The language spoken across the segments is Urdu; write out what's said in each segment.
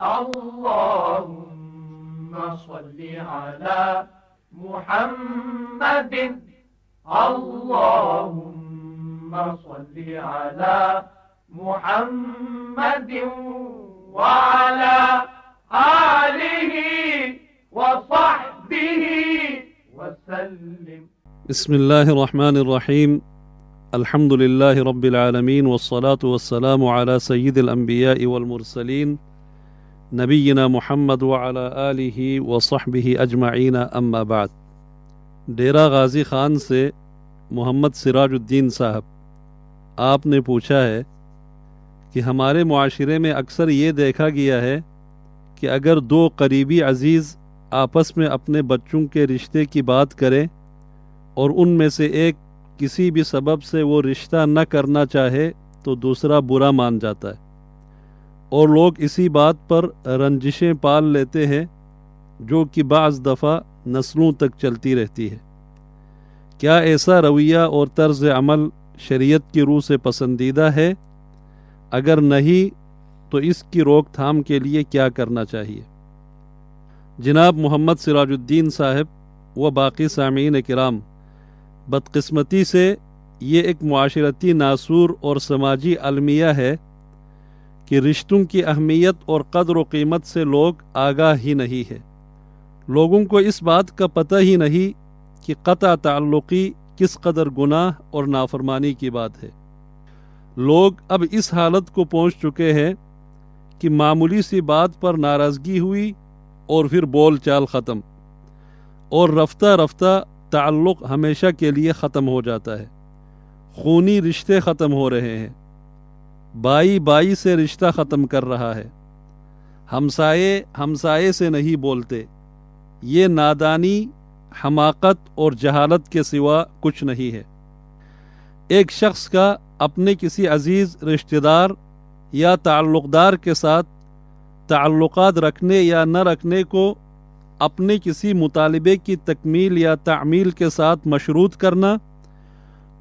اللهم صل على محمد اللهم صل على محمد وعلى آله وصحبه وسلم. بسم الله الرحمن الرحيم. الحمد لله رب العالمين والصلاة والسلام على سيد الأنبياء والمرسلين نبينا محمد وعلى آله وصحبه أجمعين أما بعد. ڈیرہ غازی خان سے محمد سراج الدین صاحب، آپ نے پوچھا ہے کہ ہمارے معاشرے میں اکثر یہ دیکھا گیا ہے کہ اگر دو قریبی عزیز آپس میں اپنے بچوں کے رشتے کی بات کریں اور ان میں سے ایک کسی بھی سبب سے وہ رشتہ نہ کرنا چاہے تو دوسرا برا مان جاتا ہے، اور لوگ اسی بات پر رنجشیں پال لیتے ہیں جو کہ بعض دفعہ نسلوں تک چلتی رہتی ہے۔ کیا ایسا رویہ اور طرز عمل شریعت کی روح سے پسندیدہ ہے؟ اگر نہیں تو اس کی روک تھام کے لیے کیا کرنا چاہیے؟ جناب محمد سراج الدین صاحب و باقی سامعین کرام، بدقسمتی سے یہ ایک معاشرتی ناسور اور سماجی المیہ ہے کہ رشتوں کی اہمیت اور قدر و قیمت سے لوگ آگاہ ہی نہیں ہے۔ لوگوں کو اس بات کا پتہ ہی نہیں کہ قطع تعلقی کس قدر گناہ اور نافرمانی کی بات ہے۔ لوگ اب اس حالت کو پہنچ چکے ہیں کہ معمولی سی بات پر ناراضگی ہوئی اور پھر بول چال ختم، اور رفتہ رفتہ تعلق ہمیشہ کے لیے ختم ہو جاتا ہے۔ خونی رشتے ختم ہو رہے ہیں، بائی بائی سے رشتہ ختم کر رہا ہے، ہمسائے ہمسائے سے نہیں بولتے۔ یہ نادانی، حماقت اور جہالت کے سوا کچھ نہیں ہے۔ ایک شخص کا اپنے کسی عزیز رشتہ دار یا تعلق دار کے ساتھ تعلقات رکھنے یا نہ رکھنے کو اپنے کسی مطالبے کی تکمیل یا تعمیل کے ساتھ مشروط کرنا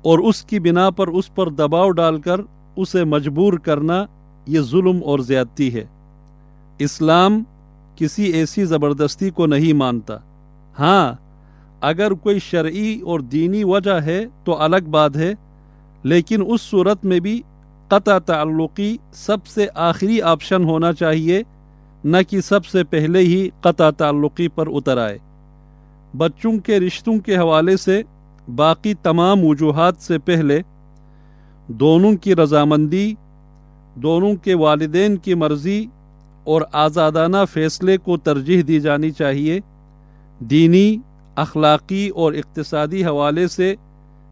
اور اس کی بنا پر اس پر دباؤ ڈال کر اسے مجبور کرنا، یہ ظلم اور زیادتی ہے۔ اسلام کسی ایسی زبردستی کو نہیں مانتا۔ ہاں، اگر کوئی شرعی اور دینی وجہ ہے تو الگ بات ہے، لیکن اس صورت میں بھی قطع تعلقی سب سے آخری آپشن ہونا چاہیے، نہ کہ سب سے پہلے ہی قطع تعلقی پر اتر آئے۔ بچوں کے رشتوں کے حوالے سے باقی تمام وجوہات سے پہلے دونوں کی رضامندی، دونوں کے والدین کی مرضی اور آزادانہ فیصلے کو ترجیح دی جانی چاہیے۔ دینی، اخلاقی اور اقتصادی حوالے سے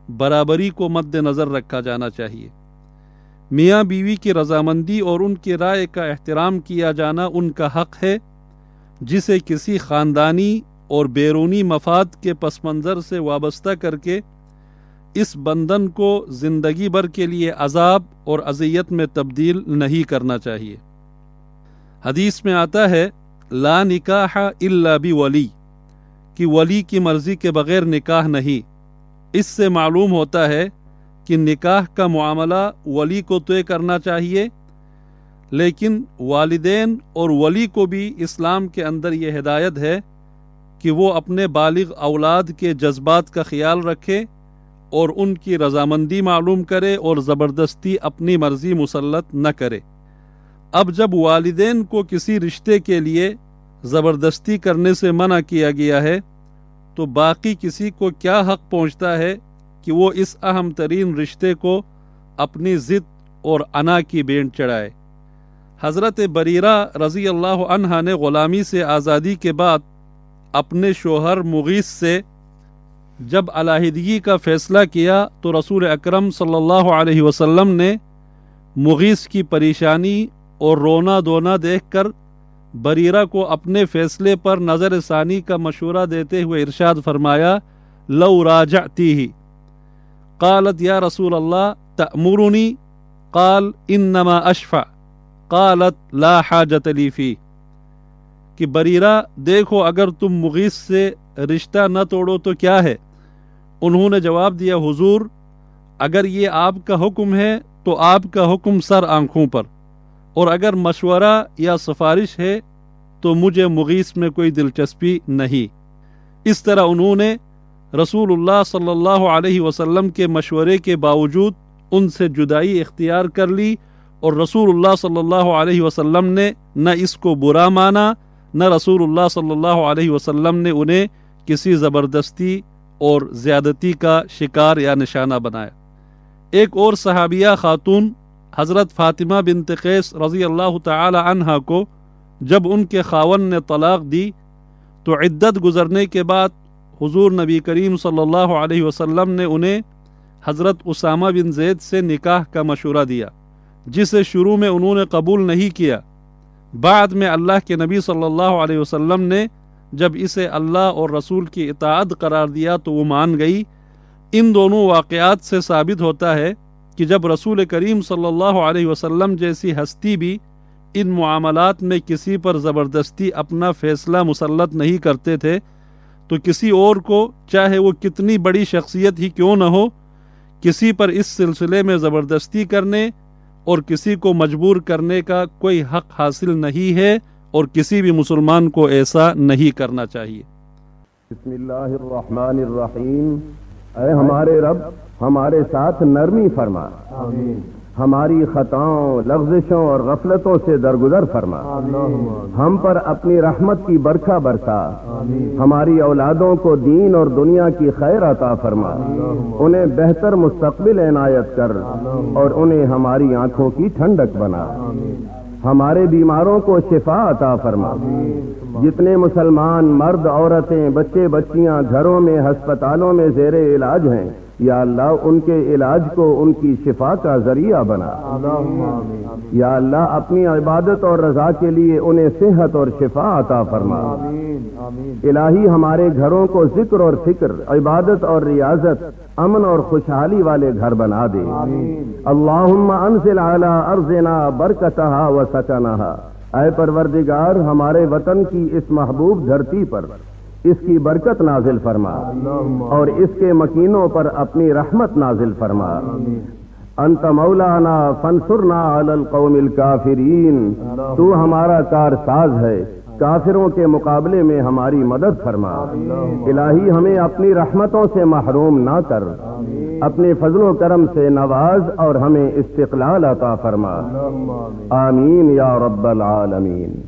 برابری کو مد نظر رکھا جانا چاہیے۔ میاں بیوی کی رضامندی اور ان کی رائے کا احترام کیا جانا ان کا حق ہے، جسے کسی خاندانی اور بیرونی مفاد کے پس منظر سے وابستہ کر کے اس بندھن کو زندگی بھر کے لیے عذاب اور اذیت میں تبدیل نہیں کرنا چاہیے۔ حدیث میں آتا ہے، لا نکاح الا بولی، کہ ولی کی مرضی کے بغیر نکاح نہیں۔ اس سے معلوم ہوتا ہے کہ نکاح کا معاملہ ولی کو طے کرنا چاہیے، لیکن والدین اور ولی کو بھی اسلام کے اندر یہ ہدایت ہے کہ وہ اپنے بالغ اولاد کے جذبات کا خیال رکھے اور ان کی رضامندی معلوم کرے اور زبردستی اپنی مرضی مسلط نہ کرے۔ اب جب والدین کو کسی رشتے کے لیے زبردستی کرنے سے منع کیا گیا ہے تو باقی کسی کو کیا حق پہنچتا ہے کہ وہ اس اہم ترین رشتے کو اپنی ضد اور انا کی بینڈ چڑھائے۔ حضرت بریرہ رضی اللہ عنہ نے غلامی سے آزادی کے بعد اپنے شوہر مغیث سے جب علیحدگی کا فیصلہ کیا تو رسول اکرم صلی اللہ علیہ وسلم نے مغیث کی پریشانی اور رونا دھونا دیکھ کر بریرہ کو اپنے فیصلے پر نظر ثانی کا مشورہ دیتے ہوئے ارشاد فرمایا، لو راجعتیہ، قالت یا رسول اللہ تأمرنی، قال انما اشفع، قالت لا حاجت لی فی، کہ بریرہ دیکھو اگر تم مغیث سے رشتہ نہ توڑو تو کیا ہے؟ انہوں نے جواب دیا، حضور اگر یہ آپ کا حکم ہے تو آپ کا حکم سر آنکھوں پر، اور اگر مشورہ یا سفارش ہے تو مجھے مغیث میں کوئی دلچسپی نہیں۔ اس طرح انہوں نے رسول اللہ صلی اللہ علیہ وسلم کے مشورے کے باوجود ان سے جدائی اختیار کر لی، اور رسول اللہ صلی اللہ علیہ وسلم نے نہ اس کو برا مانا، نہ رسول اللہ صلی اللہ علیہ وسلم نے انہیں کسی زبردستی اور زیادتی کا شکار یا نشانہ بنایا۔ ایک اور صحابیہ خاتون حضرت فاطمہ بنت قیس رضی اللہ تعالی عنہا کو جب ان کے خاوند نے طلاق دی تو عدت گزرنے کے بعد حضور نبی کریم صلی اللہ علیہ وسلم نے انہیں حضرت اسامہ بن زید سے نکاح کا مشورہ دیا، جسے شروع میں انہوں نے قبول نہیں کیا۔ بعد میں اللہ کے نبی صلی اللہ علیہ وسلم نے جب اسے اللہ اور رسول کی اطاعت قرار دیا تو وہ مان گئی۔ ان دونوں واقعات سے ثابت ہوتا ہے کہ جب رسول کریم صلی اللہ علیہ وسلم جیسی ہستی بھی ان معاملات میں کسی پر زبردستی اپنا فیصلہ مسلط نہیں کرتے تھے، تو کسی اور کو، چاہے وہ کتنی بڑی شخصیت ہی کیوں نہ ہو، کسی پر اس سلسلے میں زبردستی کرنے اور کسی کو مجبور کرنے کا کوئی حق حاصل نہیں ہے، اور کسی بھی مسلمان کو ایسا نہیں کرنا چاہیے۔ بسم اللہ الرحمن الرحیم۔ اے ہمارے رب، ہمارے ساتھ نرمی فرما، آمین۔ ہماری خطاؤں، لغزشوں اور غفلتوں سے درگزر فرما، ہم پر اپنی رحمت کی برکھا برسا، ہماری اولادوں کو دین اور دنیا کی خیر عطا فرما، انہیں بہتر مستقبل عنایت کر اور انہیں ہماری آنکھوں کی ٹھنڈک بنا، ہمارے بیماروں کو شفا عطا فرما، جتنے مسلمان مرد، عورتیں، بچے بچیاں گھروں میں، ہسپتالوں میں زیر علاج ہیں، یا اللہ ان کے علاج کو ان کی شفا کا ذریعہ بنا، یا اللہ اپنی عبادت اور رضا کے لیے انہیں صحت اور شفا عطا فرما۔ الہی ہمارے گھروں کو ذکر اور فکر، عبادت اور ریاضت، امن اور خوشحالی والے گھر بنا دے۔ اللہم انزل علی ارضنا برکتہا و سکنہا۔ اے پروردگار، ہمارے وطن کی اس محبوب دھرتی پر اس کی برکت نازل فرما اور اس کے مکینوں پر اپنی رحمت نازل فرما۔ انت مولانا فانصرنا علی القوم الکافرین۔ تو ہمارا کار ساز ہے، کافروں کے مقابلے میں ہماری مدد فرما۔ الہی ہمیں اپنی رحمتوں سے محروم نہ کر، اپنے فضل و کرم سے نواز اور ہمیں استقلال عطا فرما۔ آمین یا رب العالمین۔